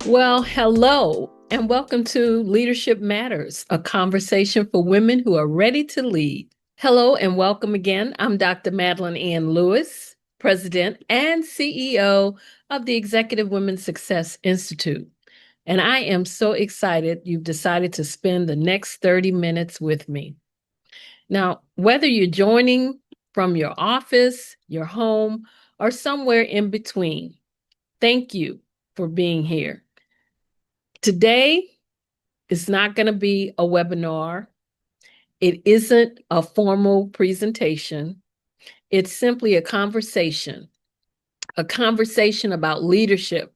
Well, hello, and welcome to Leadership Matters, a conversation for women who are ready to lead. Hello, and welcome again. I'm Dr. Madeline Ann Lewis, President and CEO of the Executive Women's Success Institute. And I am so excited you've decided to spend the next 30 minutes with me. Now, whether you're joining from your office, your home, or somewhere in between, thank you for being here. Today is not going to be a webinar. It isn't a formal presentation. It's simply a conversation about leadership,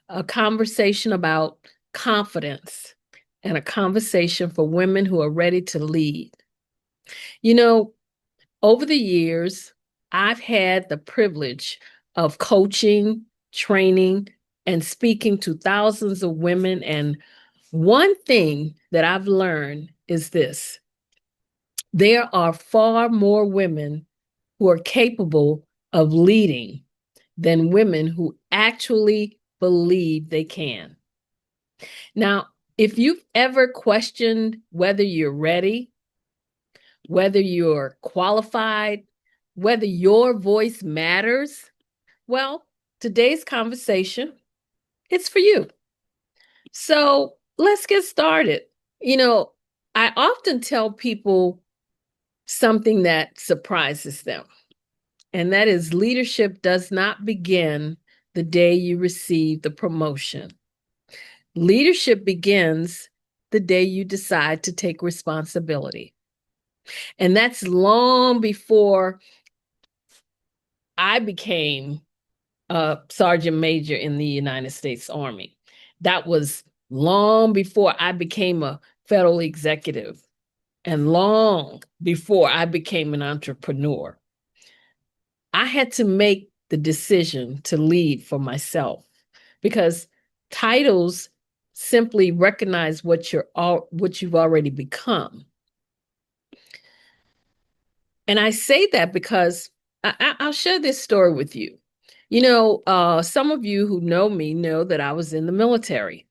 a conversation about confidence, and a conversation for women who are ready to lead. You know, over the years, I've had the privilege of coaching, training, and speaking to thousands of women. And one thing that I've learned is this: there are far more women who are capable of leading than women who actually believe they can. Now, if you've ever questioned whether you're ready, whether you're qualified, whether your voice matters, well, today's conversation, it's for you. So let's get started. I often tell people something that surprises them, and that is leadership does not begin the day you receive the promotion. Leadership begins the day you decide to take responsibility. And that's long before I became a sergeant major in the United States Army. That was long before I became a federal executive and long before I became an entrepreneur. I had to make the decision to lead for myself because titles simply recognize what you've already become. And I say that because I'll share this story with you. Some of you who know me know that I was in the military.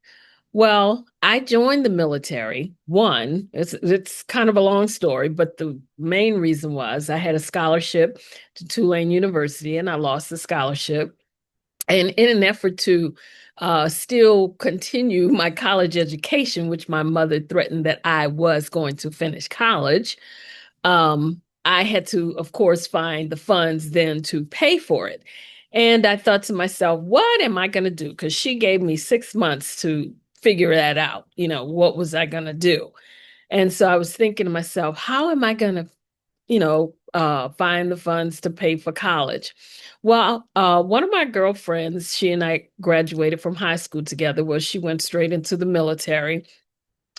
Well, I joined the military. It's kind of a long story, but the main reason was I had a scholarship to Tulane University and I lost the scholarship. And in an effort to still continue my college education, which my mother threatened that I was going to finish college, I had to, of course, find the funds then to pay for it. And I thought to myself, what am I going to do? Because she gave me 6 months to figure that out. What was I going to do? And so I was thinking to myself, how am I going to, find the funds to pay for college? Well, one of my girlfriends, she and I graduated from high school together. Well, she went straight into the military.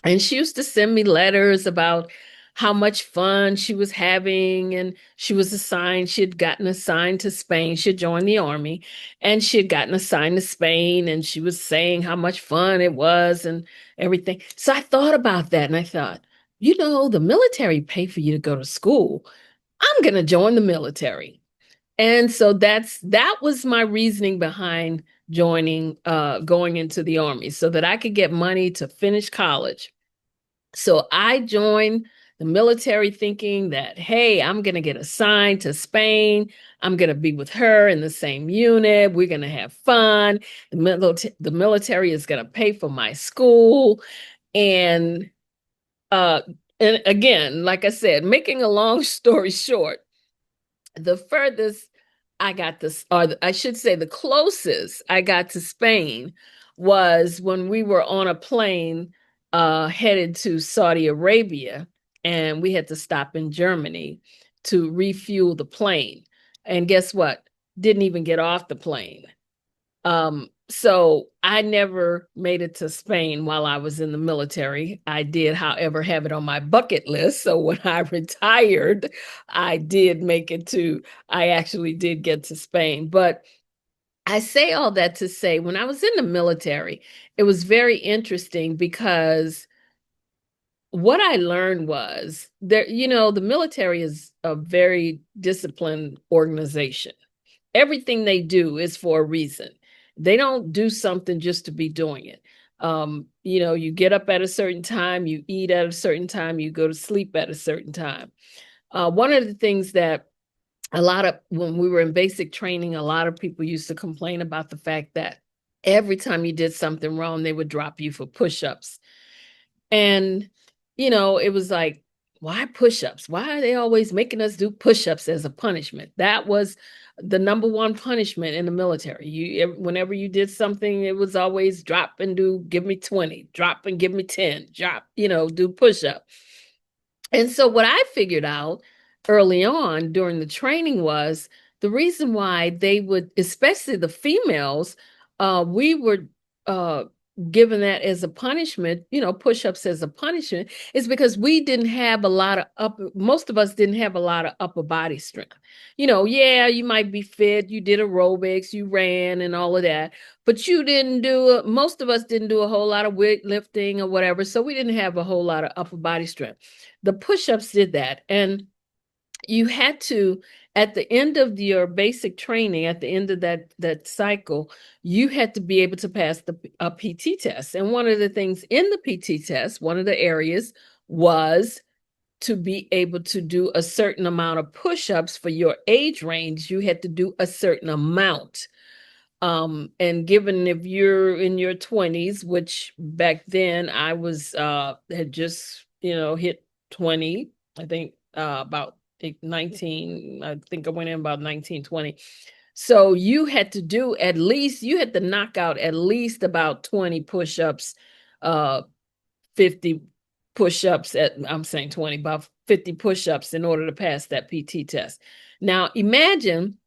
And she used to send me letters about how much fun she was having. And she had gotten assigned to Spain. She had joined the army and she had gotten assigned to Spain. And she was saying how much fun it was and everything. So I thought about that and I thought, the military pay for you to go to school. I'm going to join the military. And so that was my reasoning behind going into the army so that I could get money to finish college. So I joined the military thinking that, hey, I'm going to get assigned to Spain. I'm going to be with her in the same unit. We're going to have fun. The military is going to pay for my school. And, uh, and again, like I said, making a long story short, the furthest I got this, or I should say the closest I got to Spain was when we were on a plane headed to Saudi Arabia, and we had to stop in Germany to refuel the plane. And guess what? Didn't even get off the plane. So I never made it to Spain while I was in the military. I did, however, have it on my bucket list. So when I retired, I actually did get to Spain. But I say all that to say, when I was in the military, it was very interesting because what I learned was the military is a very disciplined organization. Everything they do is for a reason. They don't do something just to be doing it. You get up at a certain time, you eat at a certain time, you go to sleep at a certain time. One of the things that when we were in basic training, a lot of people used to complain about the fact that every time you did something wrong, they would drop you for push-ups. And, it was like, why push-ups? Why are they always making us do push-ups as a punishment? That was the number one punishment in the military. Whenever you did something, it was always drop and give me 20, drop and give me 10, drop, do push-up. And so what I figured out early on during the training was the reason why they would, especially the females, we were given that as a punishment, push-ups as a punishment, is because we didn't have a lot of most of us didn't have a lot of upper body strength. Yeah, you might be fit, you did aerobics, you ran and all of that, but most of us didn't do a whole lot of weightlifting or whatever, so we didn't have a whole lot of upper body strength. The push-ups did that. And you had to, at the end of your basic training, at the end of that cycle, you had to be able to pass a PT test. And one of the things in the PT test, one of the areas was to be able to do a certain amount of push-ups for your age range. You had to do a certain amount. And given if you're in your 20s, which back then I was had just, hit 20, I think about 19, I think I went in about 19, 20. So you had to knock out at least about 20 push-ups, 50 push-ups I'm saying 20, about 50 push-ups in order to pass that PT test. Now imagine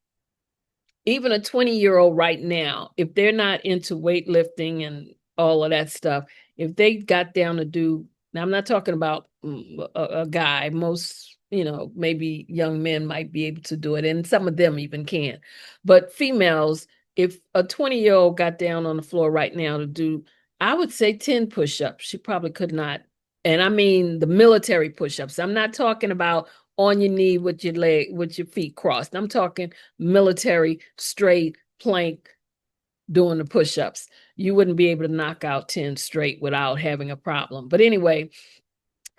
even a 20-year-old right now, if they're not into weightlifting and all of that stuff, if they got down to do, now I'm not talking about a guy, most, maybe young men might be able to do it, and some of them even can. But females, if a 20-year-old got down on the floor right now to do, I would say 10 push-ups, she probably could not. And I mean the military push-ups. I'm not talking about on your knee with your feet crossed. I'm talking military, straight, plank, doing the push-ups. You wouldn't be able to knock out 10 straight without having a problem. But anyway,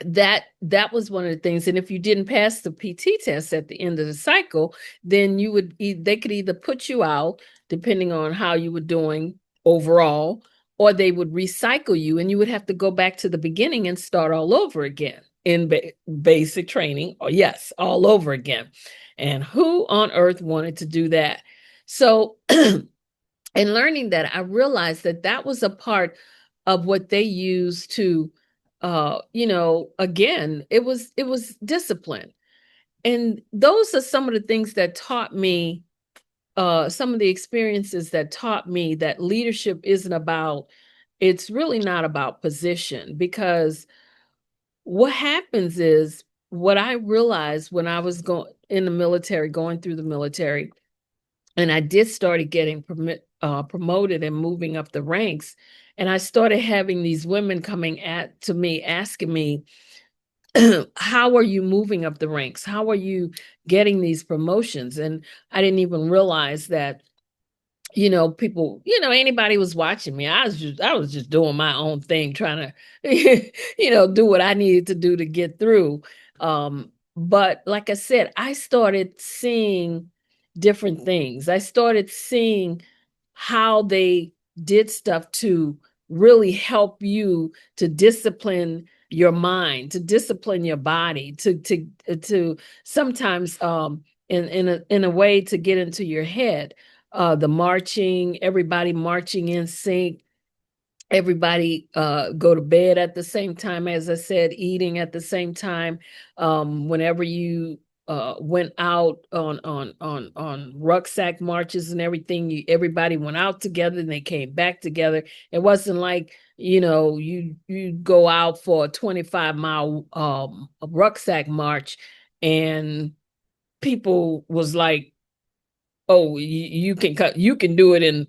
that was one of the things. And if you didn't pass the PT test at the end of the cycle, then they could either put you out, depending on how you were doing overall, or they would recycle you and you would have to go back to the beginning and start all over again in basic training. Or yes, all over again. And who on earth wanted to do that? So in learning that, I realized that was a part of what they used to again, it was discipline. And those are some of the things that taught me, some of the experiences that taught me that leadership it's really not about position. Because what happens is, what I realized when I was going through the military, and I did started getting promoted and moving up the ranks, and I started having these women coming to me asking me, how are you moving up the ranks? How are you getting these promotions? And I didn't even realize that, people, anybody was watching me. I was just doing my own thing, trying to, do what I needed to do to get through. But like I said, I started seeing different things. I started seeing how they did stuff to really help you to discipline your mind, to discipline your body, to sometimes in a way to get into your head. The marching, everybody marching in sync, everybody go to bed at the same time, as I said, eating at the same time. Whenever you went out on rucksack marches and everything, everybody went out together and they came back together. It wasn't like, you go out for a 25-mile rucksack march and people was like, oh, you can do it in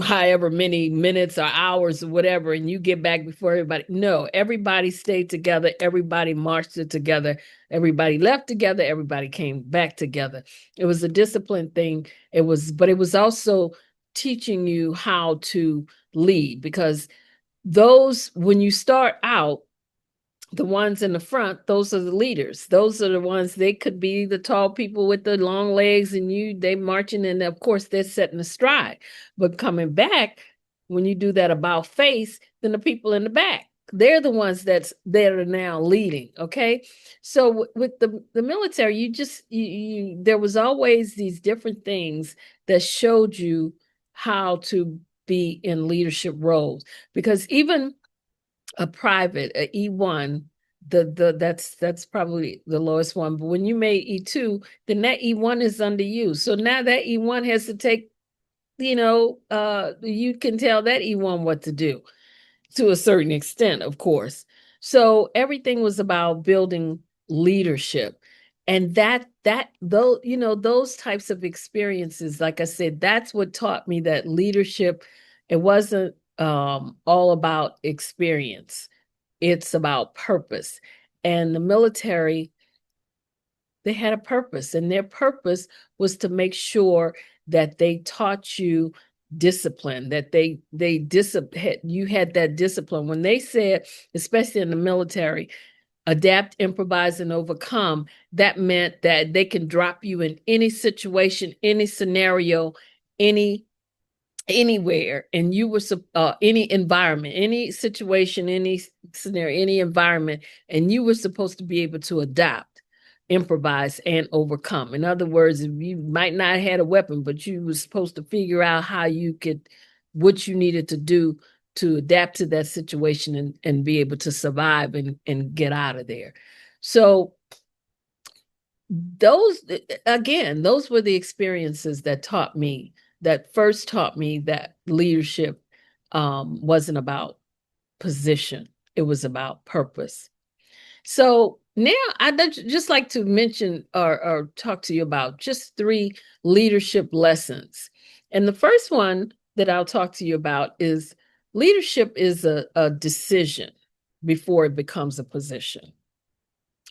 however many minutes or hours or whatever, and you get back before everybody. No, everybody stayed together. Everybody marched it together. Everybody left together. Everybody came back together. It was a discipline thing. But it was also teaching you how to lead, because those, when you start out, the ones in the front, those are the leaders. Those are the ones, they could be the tall people with the long legs, and they marching, and of course they're setting a stride. But coming back, when you do that about face, then the people in the back, they're the ones that are now leading. Okay. So with the military, there was always these different things that showed you how to be in leadership roles, because even a private, a E1, that's probably the lowest one. But when you made E2, then that E1 is under you. So now that E1 has to take, you can tell that E1 what to do to a certain extent, of course. So everything was about building leadership. And those types of experiences, like I said, that's what taught me that leadership, it wasn't all about experience. It's about purpose. And the military, they had a purpose, and their purpose was to make sure that they taught you discipline, that you had that discipline. When they said, especially in the military, adapt, improvise, and overcome, that meant that they can drop you in any situation, any scenario, anywhere, and you were any environment, any situation, any scenario, any environment, and you were supposed to be able to adapt, improvise, and overcome. In other words, you might not have had a weapon, but you were supposed to figure out what you needed to do to adapt to that situation, and be able to survive and get out of there. So those were the experiences that first taught me that leadership wasn't about position. It was about purpose. So now I'd just like to mention or talk to you about just 3 leadership lessons. And the first one that I'll talk to you about is leadership is a decision before it becomes a position.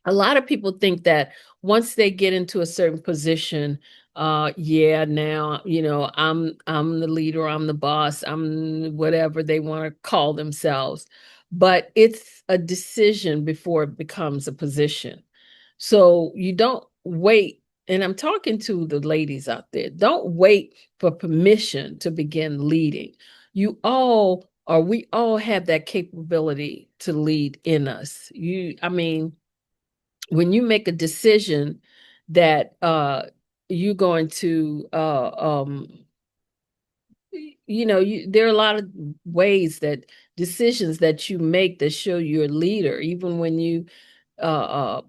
A lot of people think that once they get into a certain position, yeah, now, I'm the leader, I'm the boss, I'm whatever they want to call themselves. But it's a decision before it becomes a position. So you don't wait, and I'm talking to the ladies out there, don't wait for permission to begin leading. We all have that capability to lead in us. I mean, when you make a decision that you're going to there are a lot of ways, that decisions that you make that show you're a leader, even when you uh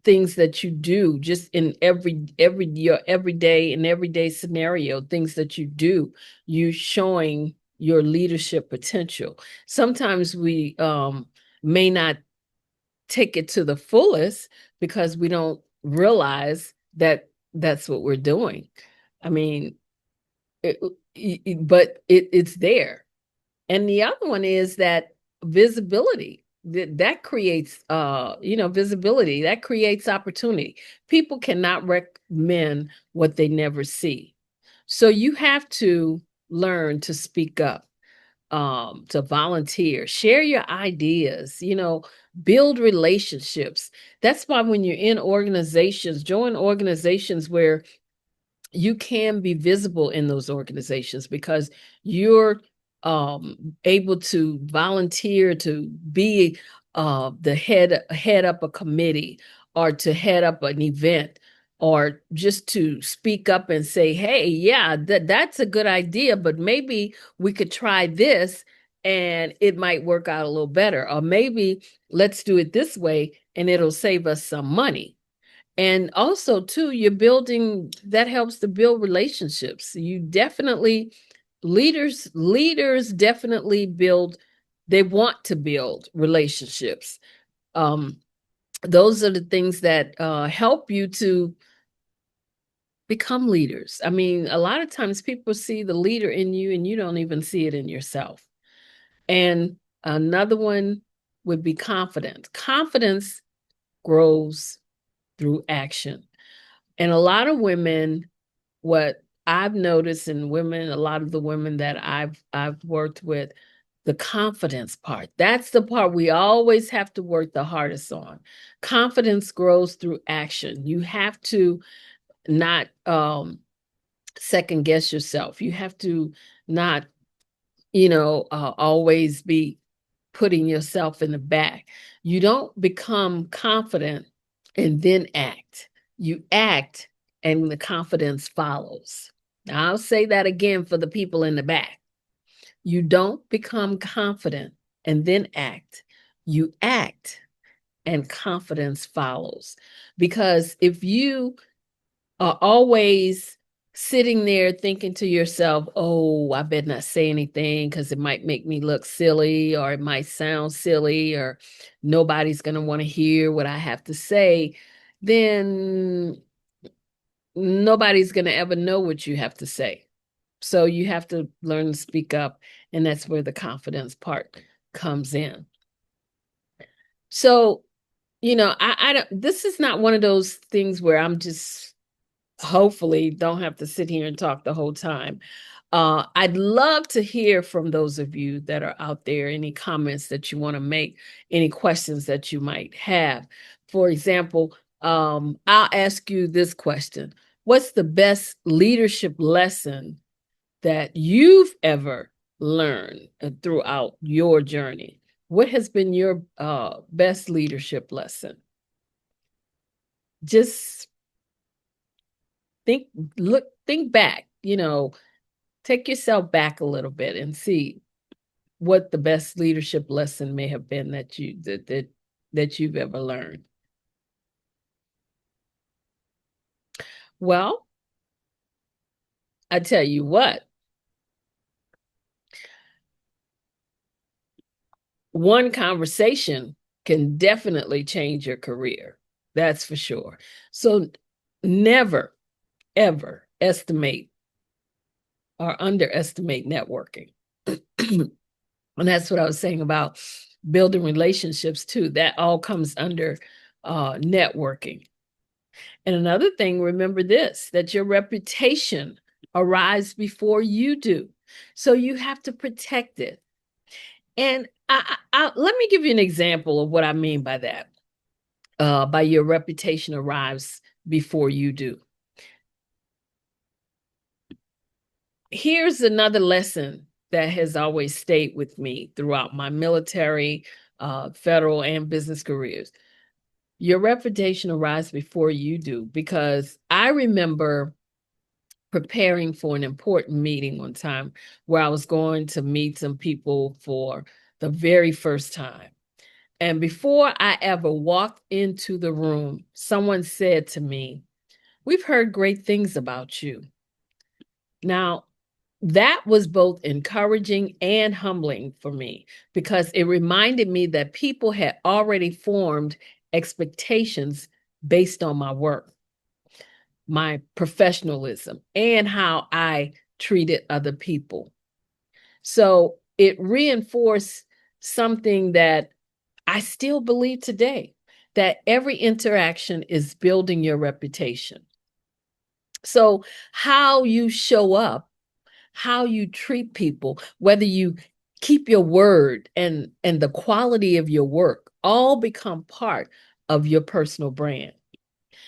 things that you do just in your everyday scenario, things that you do, you showing your leadership potential. Sometimes we may not take it to the fullest because we don't realize that that's what we're doing. I mean, but it's there. And the other one is that visibility that creates visibility, that creates opportunity. People cannot recommend what they never see. So you have to learn to speak up, to volunteer, share your ideas, build relationships. That's why when you're in organizations, join organizations where you can be visible in those organizations, because you're able to volunteer to be the head up a committee, or to head up an event, or just to speak up and say, hey, yeah, that's a good idea, but maybe we could try this and it might work out a little better, or maybe let's do it this way and it'll save us some money. And also, too, that helps to build relationships. Leaders definitely they want to build relationships. Um, those are the things that help you to become leaders. I mean, a lot of times people see the leader in you and you don't even see it in yourself. And another one would be confidence. Confidence grows through action. And a lot of women, what I've noticed in women, a lot of the women that I've worked with, the confidence part. That's the part we always have to work the hardest on. Confidence grows through action. You have to not second guess yourself. You have to not, always be putting yourself in the back. You don't become confident and then act. You act and the confidence follows. Now, I'll say that again for the people in the back. You don't become confident and then act. You act and confidence follows. Because if you are always sitting there thinking to yourself, oh, I better not say anything because it might make me look silly, or it might sound silly, or nobody's going to want to hear what I have to say, then nobody's going to ever know what you have to say. So you have to learn to speak up, and that's where the confidence part comes in. So, I don't, this is not one of those things where I'm just hopefully don't have to sit here and talk the whole time. I'd love to hear from those of you that are out there, any comments that you want to make, any questions that you might have. For example, I'll ask you this question. What's the best leadership lesson that you've ever learned throughout your journey? What has been your best leadership lesson? Just think back, take yourself back a little bit and see what the best leadership lesson may have been that you've ever learned. Well, I tell you what, one conversation can definitely change your career. That's for sure. So never, ever estimate or underestimate networking. And that's what I was saying about building relationships too. That all comes under networking. And another thing, remember this, that your reputation arrives before you do. So you have to protect it. And let me give you an example of what I mean by that. By your reputation arrives before you do. Here's another lesson that has always stayed with me throughout my military, federal, and business careers. Your reputation arrives before you do, because I remember preparing for an important meeting one time where I was going to meet some people for the very first time. And before I ever walked into the room, someone said to me, "We've heard great things about you." Now, that was both encouraging and humbling for me, because it reminded me that people had already formed expectations based on my work, my professionalism, and how I treated other people. So it reinforced something that I still believe today, that every interaction is building your reputation. So how you show up, how you treat people, whether you keep your word and the quality of your work, all become part of your personal brand.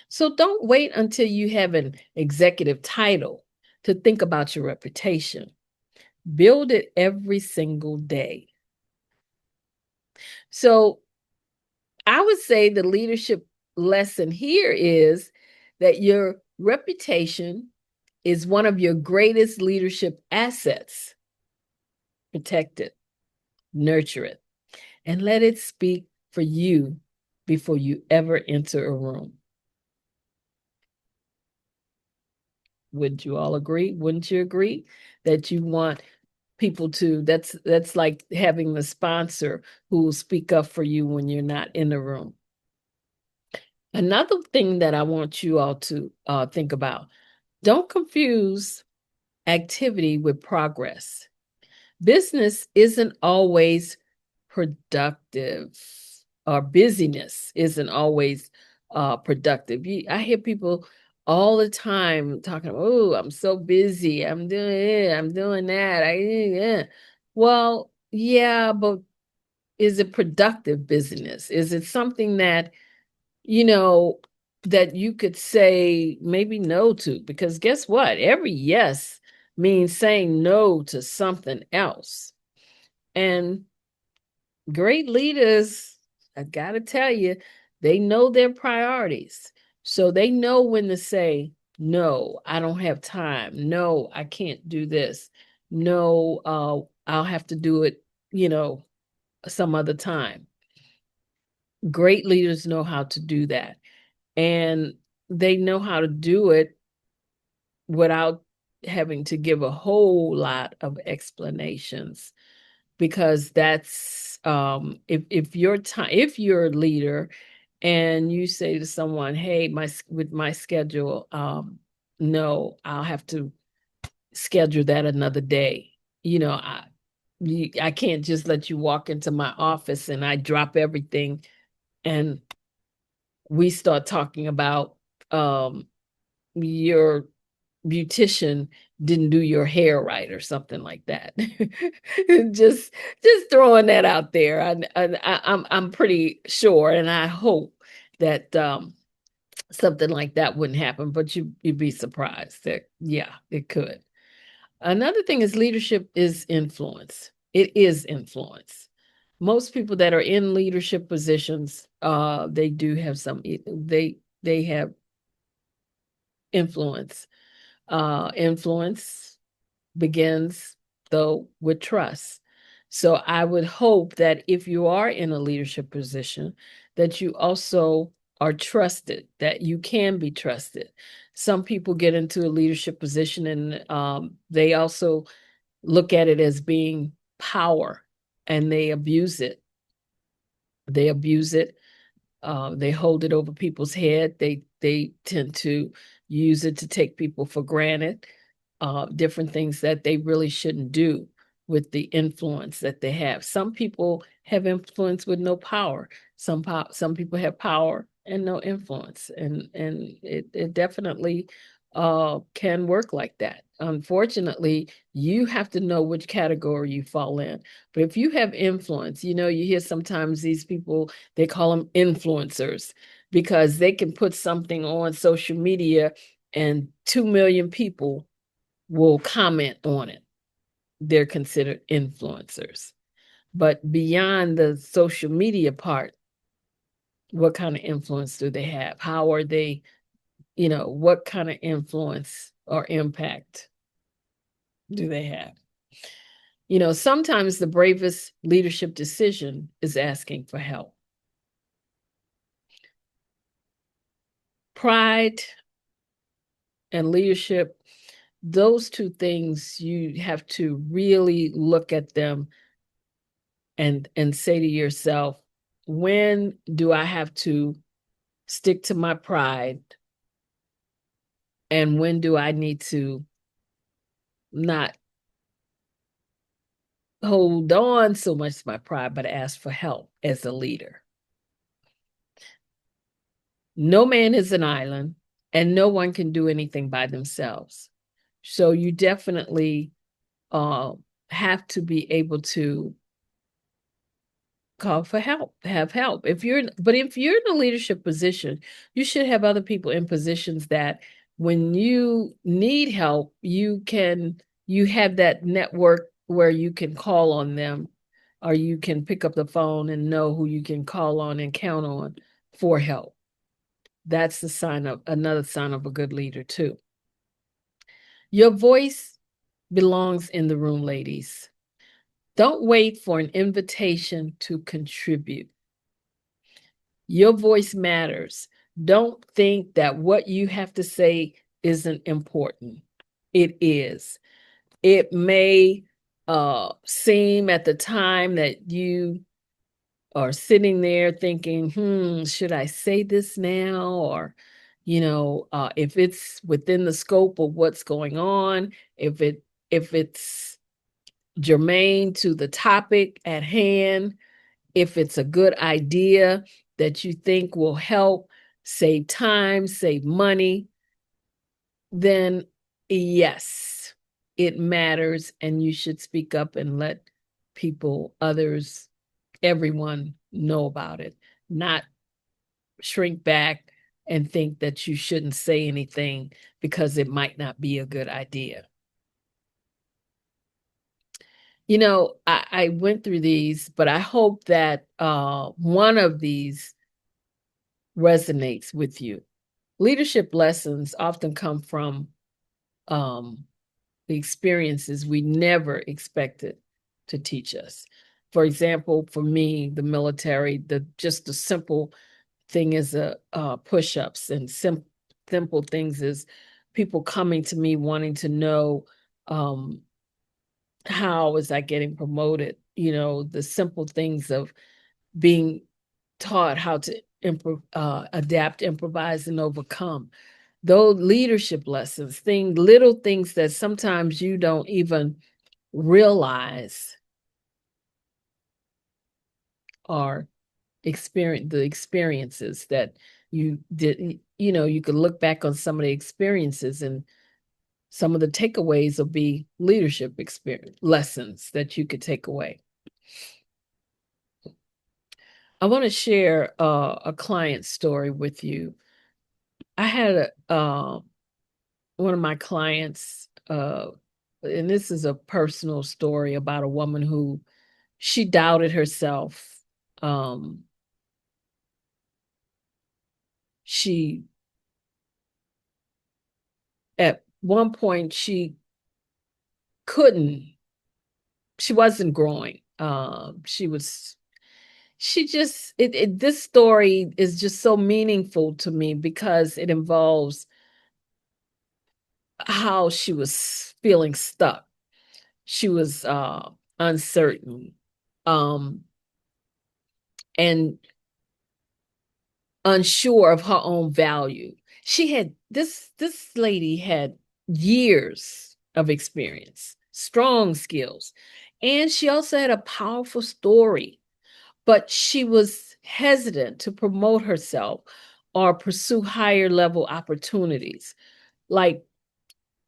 So don't wait until you have an executive title to think about your reputation. Build it every single day. So I would say the leadership lesson here is that your reputation is one of your greatest leadership assets. Protect it, nurture it, and let it speak for you before you ever enter a room. Would you all agree? Wouldn't you agree that you want people to, that's like having the sponsor who will speak up for you when you're not in the room. Another thing that I want you all to think about, don't confuse activity with progress. Business isn't always productive, or busyness isn't always productive. I hear people all the time talking, oh, I'm so busy. I'm doing it. I'm doing that. Yeah. Well, yeah, but is it productive business? Is it something that, you know, that you could say maybe no to? Because guess what? Every yes means saying no to something else. And great leaders, I got to tell you, they know their priorities. So they know when to say, no, I don't have time. No, I can't do this. No, I'll have to do it, some other time. Great leaders know how to do that. And they know how to do it without having to give a whole lot of explanations, because that's if you're a leader and you say to someone, hey, with my schedule, no, I'll have to schedule that another day. I can't just let you walk into my office and I drop everything and we start talking about your beautician didn't do your hair right or something like that. just just throwing that out there. I'm pretty sure, and I hope that something like that wouldn't happen, but you'd be surprised that yeah, it could. Another thing is leadership is influence. It is influence. Most people that are in leadership positions, they do have they have influence. Influence begins, though, with trust. So I would hope that if you are in a leadership position, that you also are trusted, that you can be trusted. Some people get into a leadership position and they also look at it as being power, and they abuse it. They abuse it. They hold it over people's head. They tend to use it to take people for granted. Different things that they really shouldn't do with the influence that they have. Some people have influence with no power. Some people have power and no influence, and it definitely can work like that. Unfortunately, you have to know which category you fall in. But if you have influence, you hear sometimes these people, they call them influencers because they can put something on social media and 2 million people will comment on it. They're considered influencers. But beyond the social media part, what kind of influence do they have? How are they, what kind of influence or impact do they have? Sometimes the bravest leadership decision is asking for help. Pride and leadership, those two things, you have to really look at them and say to yourself, when do I have to stick to my pride, and when do I need to not hold on so much to my pride but ask for help as a leader? No man is an island, and no one can do anything by themselves. So you definitely uh, have to be able to call for help, have help. If you're in a leadership position, you should have other people in positions that when you need help, you have that network where you can call on them, or you can pick up the phone and know who you can call on and count on for help. That's another sign of a good leader too. Your voice belongs in the room, ladies. Don't wait for an invitation to contribute. Your voice matters. Don't think that what you have to say isn't important. It is. It may seem at the time that you are sitting there thinking, should I say this now? Or, if it's within the scope of what's going on, if it's germane to the topic at hand, if it's a good idea that you think will help save time, save money, then yes, it matters, and you should speak up and let people, others, everyone know about it, not shrink back and think that you shouldn't say anything because it might not be a good idea. You know, I went through these, but I hope that one of these resonates with you. Leadership lessons often come from um, the experiences we never expected to teach us. For example, for me, the military, just the simple thing is push-ups, and simple things is people coming to me wanting to know how was I getting promoted. You know, the simple things of being taught how to adapt, improvise, and overcome. Those leadership lessons, little things that sometimes you don't even realize are the experiences that you did. You know, you could look back on some of the experiences, and some of the takeaways will be leadership experience lessons that you could take away. I want to share a client story with you. I had one of my clients, and this is a personal story about a woman who she doubted herself. She At one point couldn't, she wasn't growing. She just this story is just so meaningful to me because it involves how she was feeling stuck. She was uncertain, um, and unsure of her own value. She had this lady had years of experience, strong skills, and she also had a powerful story, but she was hesitant to promote herself or pursue higher level opportunities. Like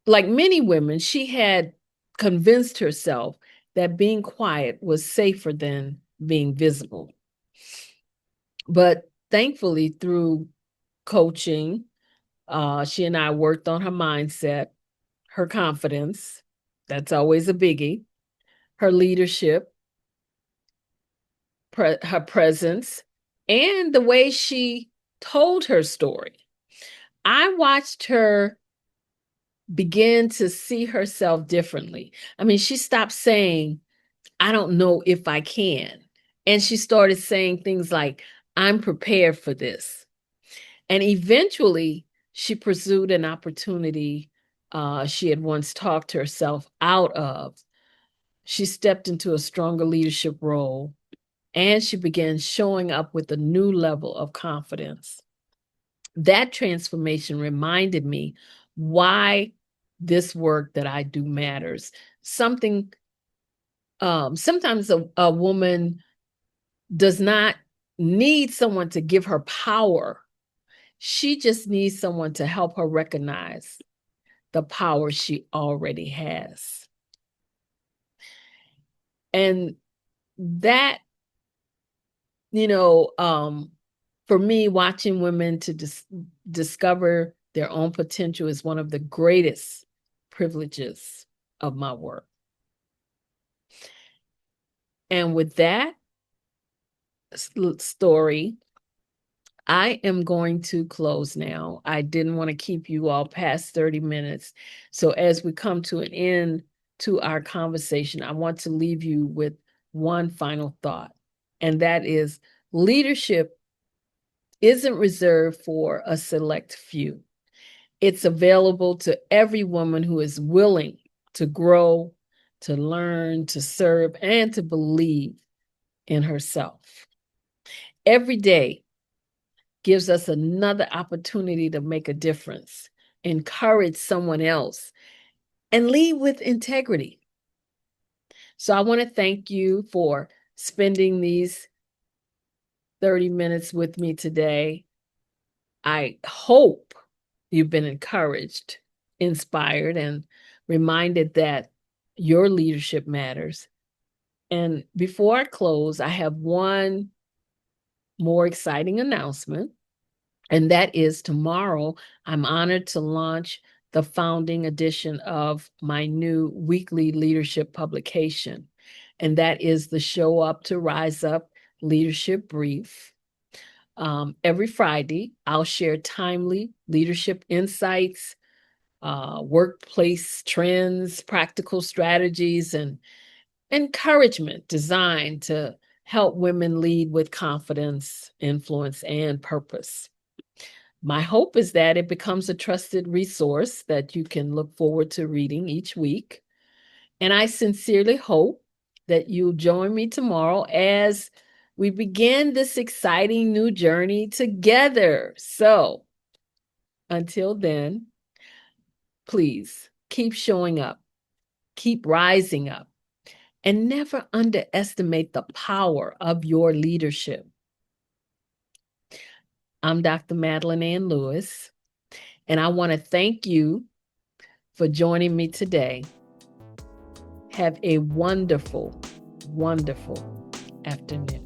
like many women, she had convinced herself that being quiet was safer than being visible. But thankfully, through coaching, she and I worked on her mindset, her confidence. That's always a biggie. Her leadership, her presence, and the way she told her story. I watched her begin to see herself differently. I mean, she stopped saying, I don't know if I can. And she started saying things like, I'm prepared for this. And eventually, she pursued an opportunity she had once talked herself out of. She stepped into a stronger leadership role, and she began showing up with a new level of confidence. That transformation reminded me why this work that I do matters. Sometimes a woman does not need someone to give her power. She just needs someone to help her recognize the power she already has. And that, you know, for me, watching women to discover their own potential is one of the greatest privileges of my work. And with that story, I am going to close now. I didn't want to keep you all past 30 minutes. So as we come to an end to our conversation, I want to leave you with one final thought, and that is leadership isn't reserved for a select few. It's available to every woman who is willing to grow, to learn, to serve, and to believe in herself. Every day gives us another opportunity to make a difference, encourage someone else, and lead with integrity. So I want to thank you for spending these 30 minutes with me today. I hope you've been encouraged inspired and reminded that your leadership matters. And before I close, I have one more exciting announcement, and that is tomorrow, I'm honored to launch the founding edition of my new weekly leadership publication, and that is the Show Up to Rise Up Leadership Brief. Every Friday, I'll share timely leadership insights, workplace trends, practical strategies, and encouragement designed to help women lead with confidence, influence, and purpose. My hope is that it becomes a trusted resource that you can look forward to reading each week. And I sincerely hope that you'll join me tomorrow as we begin this exciting new journey together. So until then, please keep showing up, keep rising up, and never underestimate the power of your leadership. I'm Dr. Madeline Ann Lewis, and I want to thank you for joining me today. Have a wonderful, wonderful afternoon.